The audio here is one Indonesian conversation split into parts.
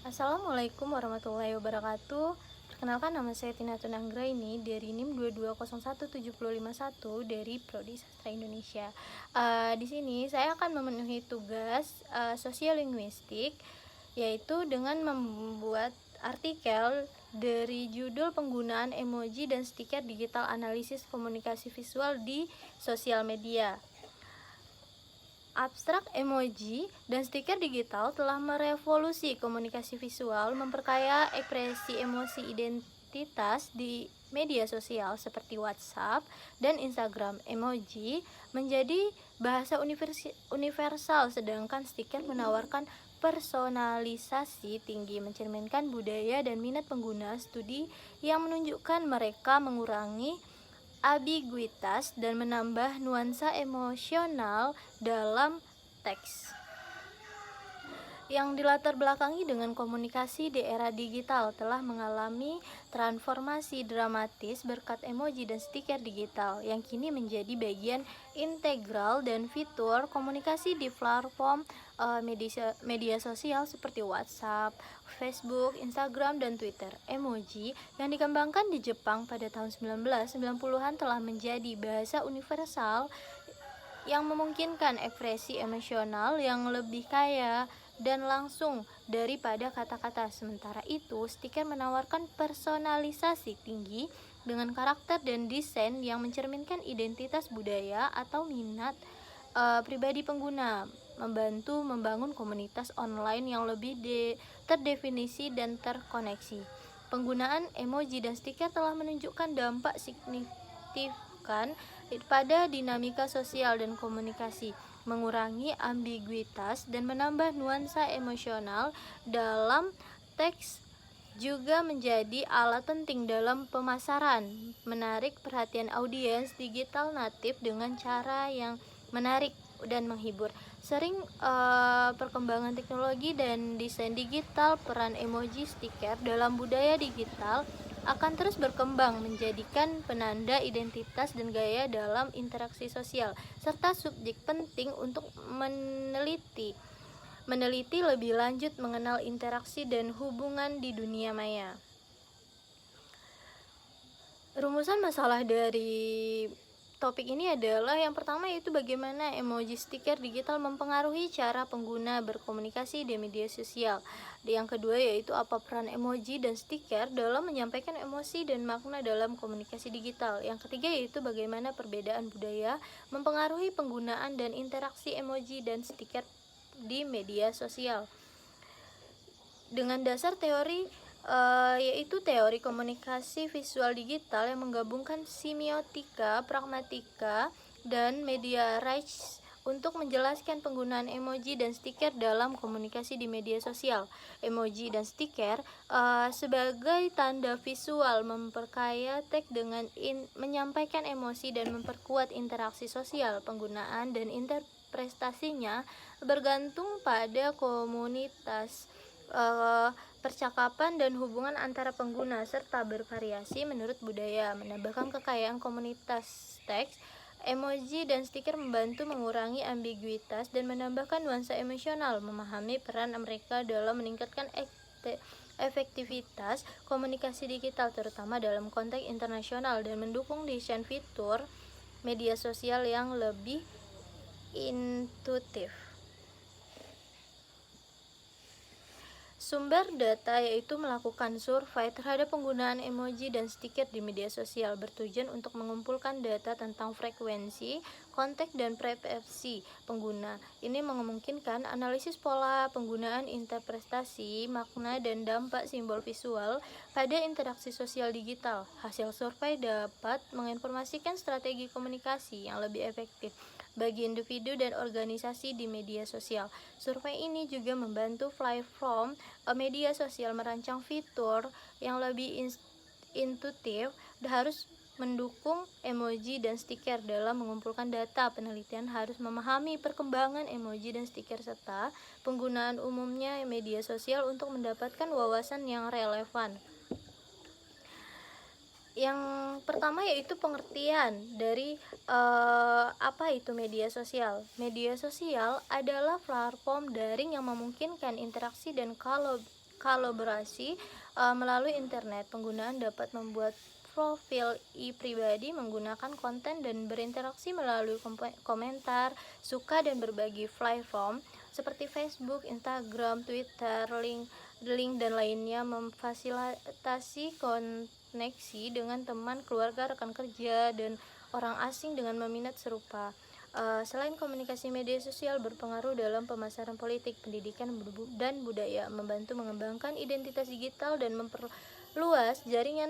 Assalamualaikum warahmatullahi wabarakatuh. Perkenalkan, nama saya Tina Tunanggraini dari NIM 2201751 dari Prodi Sastra Indonesia. Di sini saya akan memenuhi tugas sosiolinguistik, yaitu dengan membuat artikel dari judul penggunaan emoji dan stiker digital analisis komunikasi visual di sosial media. Abstrak emoji dan stiker digital telah merevolusi komunikasi visual, memperkaya ekspresi emosi identitas di media sosial seperti WhatsApp dan Instagram. Emoji menjadi bahasa universal, sedangkan stiker menawarkan personalisasi tinggi, mencerminkan budaya dan minat pengguna. Studi yang menunjukkan mereka mengurangi ambiguitas dan menambah nuansa emosional dalam teks yang dilatar belakangi dengan komunikasi di era digital telah mengalami transformasi dramatis berkat emoji dan stiker digital yang kini menjadi bagian integral dan fitur komunikasi di platform media sosial seperti WhatsApp, Facebook, Instagram, dan Twitter. Emoji yang dikembangkan di Jepang pada tahun 1990-an telah menjadi bahasa universal yang memungkinkan ekspresi emosional yang lebih kaya dan langsung daripada kata-kata. Sementara itu, stiker menawarkan personalisasi tinggi dengan karakter dan desain yang mencerminkan identitas budaya atau minat pribadi pengguna, membantu membangun komunitas online yang lebih terdefinisi dan terkoneksi. Penggunaan emoji dan stiker telah menunjukkan dampak signifikan pada dinamika sosial dan komunikasi, mengurangi ambiguitas dan menambah nuansa emosional dalam teks, juga menjadi alat penting dalam pemasaran, menarik perhatian audiens digital natif dengan cara yang menarik dan menghibur. Sering perkembangan teknologi dan desain digital, peran emoji stiker dalam budaya digital akan terus berkembang, menjadikan penanda identitas dan gaya dalam interaksi sosial, serta subjek penting untuk meneliti lebih lanjut mengenal interaksi dan hubungan di dunia maya. Rumusan masalah dari topik ini adalah yang pertama, yaitu bagaimana emoji stiker digital mempengaruhi cara pengguna berkomunikasi di media sosial. Yang kedua yaitu apa peran emoji dan stiker dalam menyampaikan emosi dan makna dalam komunikasi digital. Yang ketiga yaitu bagaimana perbedaan budaya mempengaruhi penggunaan dan interaksi emoji dan stiker di media sosial. Dengan dasar teori yaitu teori komunikasi visual digital yang menggabungkan semiotika, pragmatika, dan media research untuk menjelaskan penggunaan emoji dan stiker dalam komunikasi di media sosial. Emoji dan stiker sebagai tanda visual memperkaya teks dengan menyampaikan emosi dan memperkuat interaksi sosial. Penggunaan dan interpretasinya bergantung pada komunitas percakapan dan hubungan antara pengguna, serta bervariasi menurut budaya. Menambahkan kekayaan komunitas teks, emoji dan stiker membantu mengurangi ambiguitas dan menambahkan nuansa emosional. Memahami peran mereka dalam meningkatkan efektivitas komunikasi digital, terutama dalam konteks internasional, dan mendukung desain fitur media sosial yang lebih intuitif. Sumber data yaitu melakukan survei terhadap penggunaan emoji dan stiker di media sosial, bertujuan untuk mengumpulkan data tentang frekuensi, konteks, dan preferensi pengguna. Ini memungkinkan analisis pola penggunaan, interpretasi, makna, dan dampak simbol visual pada interaksi sosial digital. Hasil survei dapat menginformasikan strategi komunikasi yang lebih efektif bagi individu dan organisasi di media sosial. Survei ini juga membantu platform media sosial merancang fitur yang lebih intuitif dan harus mendukung emoji dan stiker dalam mengumpulkan data. Penelitian harus memahami perkembangan emoji dan stiker serta penggunaan umumnya media sosial untuk mendapatkan wawasan yang relevan. Yang pertama yaitu pengertian dari apa itu media sosial. Media sosial adalah platform daring yang memungkinkan interaksi dan kolaborasi melalui internet. Penggunaan dapat membuat profil pribadi, menggunakan konten dan berinteraksi melalui komentar, suka dan berbagi platform seperti Facebook, Instagram, Twitter, link dan lainnya, memfasilitasi koneksi dengan teman, keluarga, rekan kerja, dan orang asing dengan meminat serupa. Selain komunikasi, media sosial berpengaruh dalam pemasaran politik, pendidikan, dan budaya, membantu mengembangkan identitas digital dan memperluas jaringan.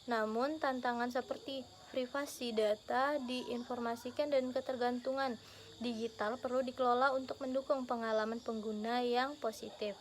Namun, tantangan seperti privasi data, diinformasikan, dan ketergantungan digital perlu dikelola untuk mendukung pengalaman pengguna yang positif.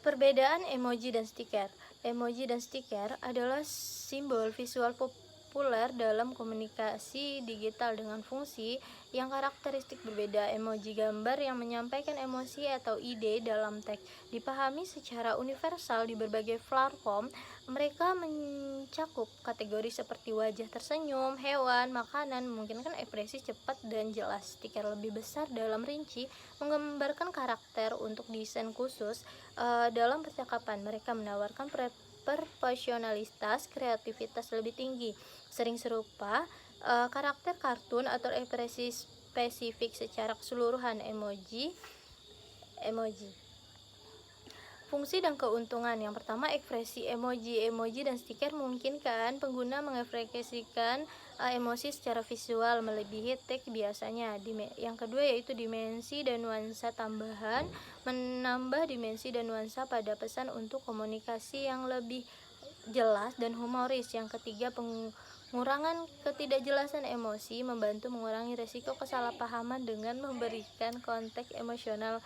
Perbedaan emoji dan stiker. Emoji dan stiker adalah simbol visual populer dalam komunikasi digital dengan fungsi yang karakteristik berbeda. Emoji, gambar yang menyampaikan emosi atau ide dalam teks, dipahami secara universal di berbagai platform. Mereka mencakup kategori seperti wajah tersenyum, hewan, makanan, memungkinkan ekspresi cepat dan jelas. Stiker lebih besar dalam rinci, menggambarkan karakter untuk desain khusus dalam percakapan. Mereka menawarkan proporsionalitas, kreativitas lebih tinggi, sering serupa karakter kartun atau ekspresi spesifik secara keseluruhan. Emoji. Fungsi dan keuntungan. Yang pertama, ekspresi emoji dan stiker memungkinkan pengguna mengekspresikan emosi secara visual melebihi teks biasanya. Yang kedua yaitu dimensi dan nuansa tambahan, menambah dimensi dan nuansa pada pesan untuk komunikasi yang lebih jelas dan humoris. Yang ketiga, pengurangan ketidakjelasan emosi, membantu mengurangi risiko kesalahpahaman dengan memberikan konteks emosional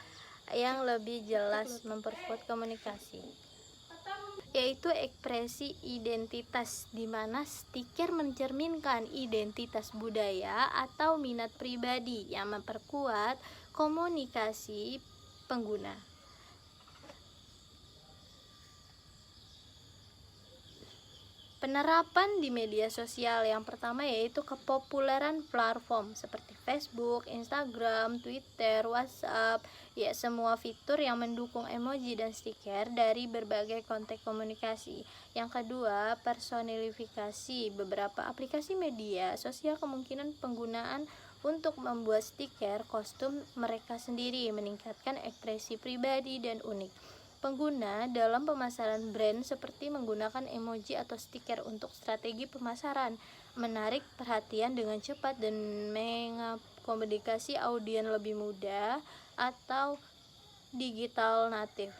yang lebih jelas, memperkuat komunikasi. Yaitu ekspresi identitas, di mana stiker mencerminkan identitas budaya atau minat pribadi yang memperkuat komunikasi pengguna. Penerapan di media sosial. Yang pertama yaitu kepopuleran platform seperti Facebook, Instagram, Twitter, WhatsApp, semua fitur yang mendukung emoji dan stiker dari berbagai konteks komunikasi. Yang kedua, personifikasi. Beberapa aplikasi media sosial kemungkinan penggunaan untuk membuat stiker kostum mereka sendiri, meningkatkan ekspresi pribadi dan unik. Pengguna dalam pemasaran brand seperti menggunakan emoji atau stiker untuk strategi pemasaran, menarik perhatian dengan cepat dan mengakomodasi audiens lebih muda atau digital native.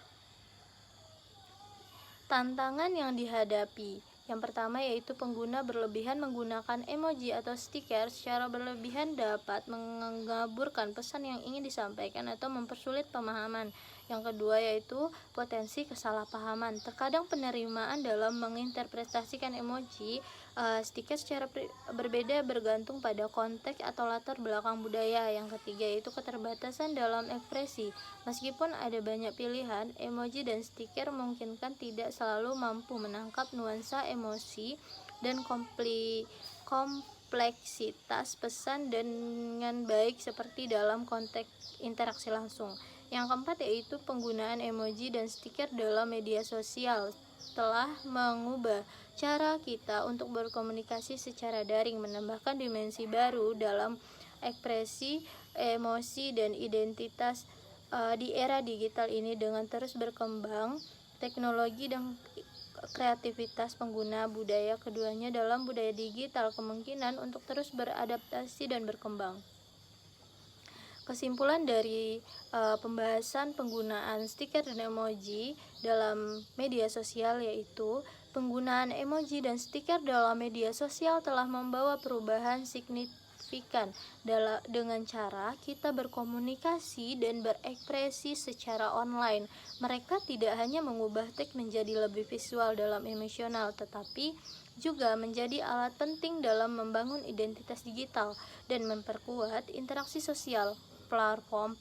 Tantangan yang dihadapi. Yang pertama yaitu pengguna berlebihan menggunakan emoji atau stiker secara berlebihan dapat mengaburkan pesan yang ingin disampaikan atau mempersulit pemahaman. Yang kedua yaitu potensi kesalahpahaman. Terkadang penerimaan dalam menginterpretasikan emoji stiker secara berbeda bergantung pada konteks atau latar belakang budaya. Yang ketiga yaitu keterbatasan dalam ekspresi. Meskipun ada banyak pilihan, emoji dan stiker memungkinkan tidak selalu mampu menangkap nuansa emosi dan kompleksitas pesan dengan baik seperti dalam konteks interaksi langsung. Yang keempat yaitu penggunaan emoji dan stiker dalam media sosial telah mengubah cara kita untuk berkomunikasi secara daring, menambahkan dimensi baru dalam ekspresi emosi dan identitas. Di era digital ini dengan terus berkembang teknologi dan kreativitas pengguna, budaya keduanya dalam budaya digital kemungkinan untuk terus beradaptasi dan berkembang. Kesimpulan dari pembahasan penggunaan stiker dan emoji dalam media sosial yaitu penggunaan emoji dan stiker dalam media sosial telah membawa perubahan signifikan dengan cara kita berkomunikasi dan berekspresi secara online. Mereka tidak hanya mengubah teks menjadi lebih visual dalam emosional, tetapi juga menjadi alat penting dalam membangun identitas digital dan memperkuat interaksi sosial. Platform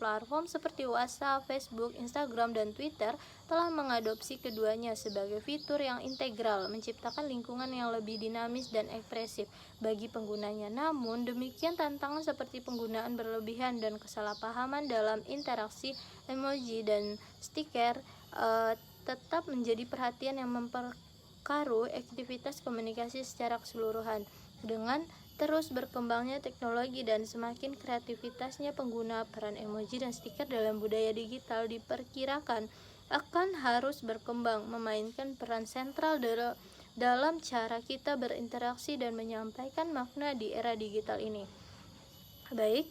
seperti WhatsApp, Facebook, Instagram, dan Twitter telah mengadopsi keduanya sebagai fitur yang integral, menciptakan lingkungan yang lebih dinamis dan ekspresif bagi penggunanya. Namun, demikian tantangan seperti penggunaan berlebihan dan kesalahpahaman dalam interaksi emoji dan stiker tetap menjadi perhatian yang memperkaruh aktivitas komunikasi secara keseluruhan. Dengan terus berkembangnya teknologi dan semakin kreativitasnya pengguna, peran emoji dan stiker dalam budaya digital diperkirakan akan harus berkembang, memainkan peran sentral dalam cara kita berinteraksi dan menyampaikan makna di era digital ini. Baik,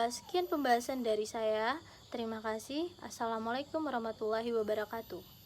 sekian pembahasan dari saya. Terima kasih. Assalamualaikum warahmatullahi wabarakatuh.